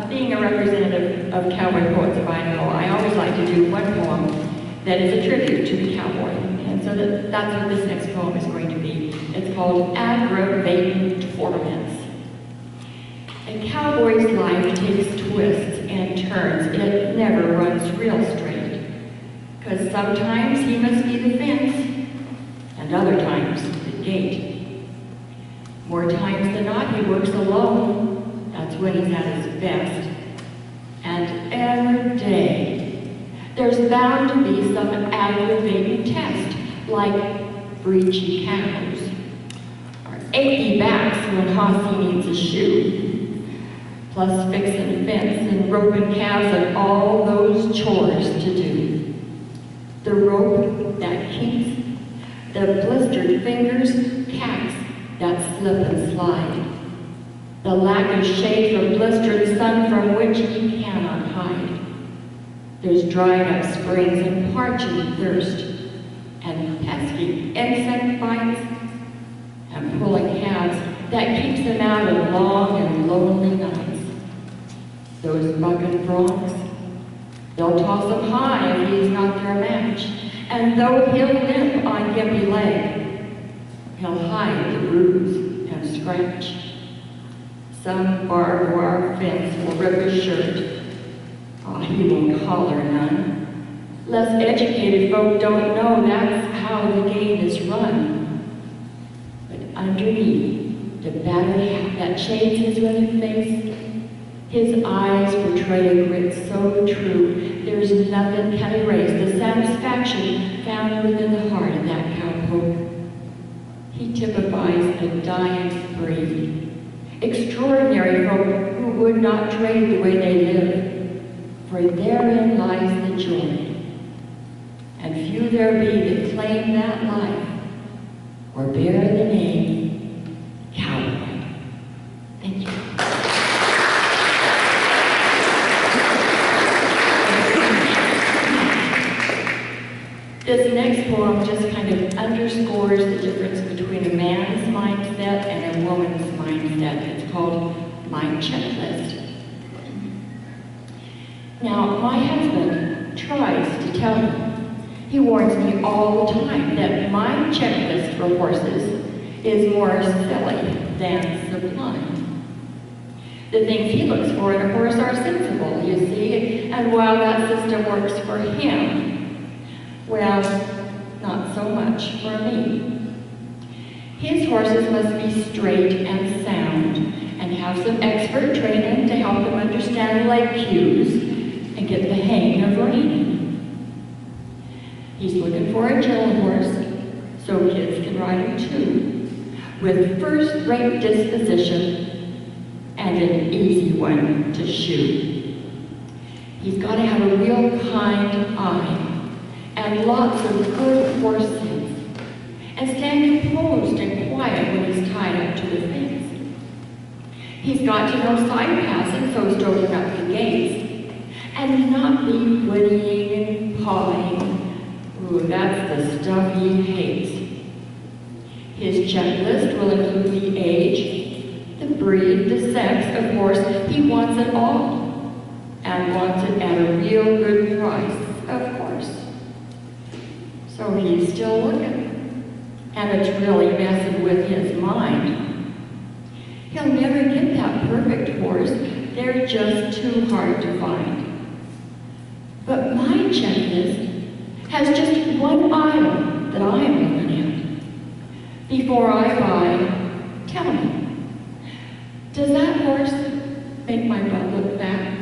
Being a representative of Cowboy Poets of Idaho, I always like to do one poem that is a tribute to the cowboy. And so that's what this next poem is going to be. It's called Aggrivatin Torments. A cowboy's life takes twists and turns. It never runs real straight. Because sometimes he must be the fence, and other times the gate. More times than not, he works alone. That's when he's at his best. And every day, there's bound to be some aggravating test, like breechy cows, or achy backs when Hossy needs a shoe, plus fixing fence and roping calves and all those chores to do. The rope that keeps the blistered fingers, cacks that slip and slide. The lack of shade from blistered sun from which he cannot hide. There's dried up springs and parching thirst, and pesky insect bites, and pulling calves that keeps them out of long and lonely nights. Those bucking broncs, they'll toss him high if he's not their match, and though he'll limp on gimpy leg, he'll hide the bruise and scratch. Some barbed wire fence will rip his shirt. Oh, he won't holler none. Less educated folk don't know that's how the game is run. But underneath the battered hat that shades his weathered face, his eyes portray a grit so true, there's nothing can erase the satisfaction found within the heart of that cowpoke. He typifies a dying breed. Extraordinary folk who would not trade the way they live, for therein lies the joy. And few there be that claim that life, or bear the name cowboy. Thank you. This next poem just kind of underscores the difference between a man's mindset and a woman's mindset. It's called My Checklist. Now, my husband tries to tell me. He warns me all the time that my checklist for horses is more silly than sublime. The things he looks for in a horse are sensible, you see, and while that system works for him, well, not so much for me. His horses must be straight and sound and have some expert training to help them understand leg cues and get the hang of reining. He's looking for a gentle horse so kids can ride him too, with first-rate disposition and an easy one to shoe. He's got to have a real kind eye and lots of good horse sense, and stand composed and quiet when he's tied up to the fence. He's got to know side passing, so he's opening up the gates, and not be whinnying and pawing. Ooh, that's the stuff he hates. His checklist will include the age, the breed, the sex, of course. He wants it all, and wants it at a real good price, of course. So he's still looking, and it's really messing with his mind. He'll never get that perfect horse. They're just too hard to find. But my checklist has just one item that I'm looking at. Before I buy, tell me, does that horse make my butt look fat?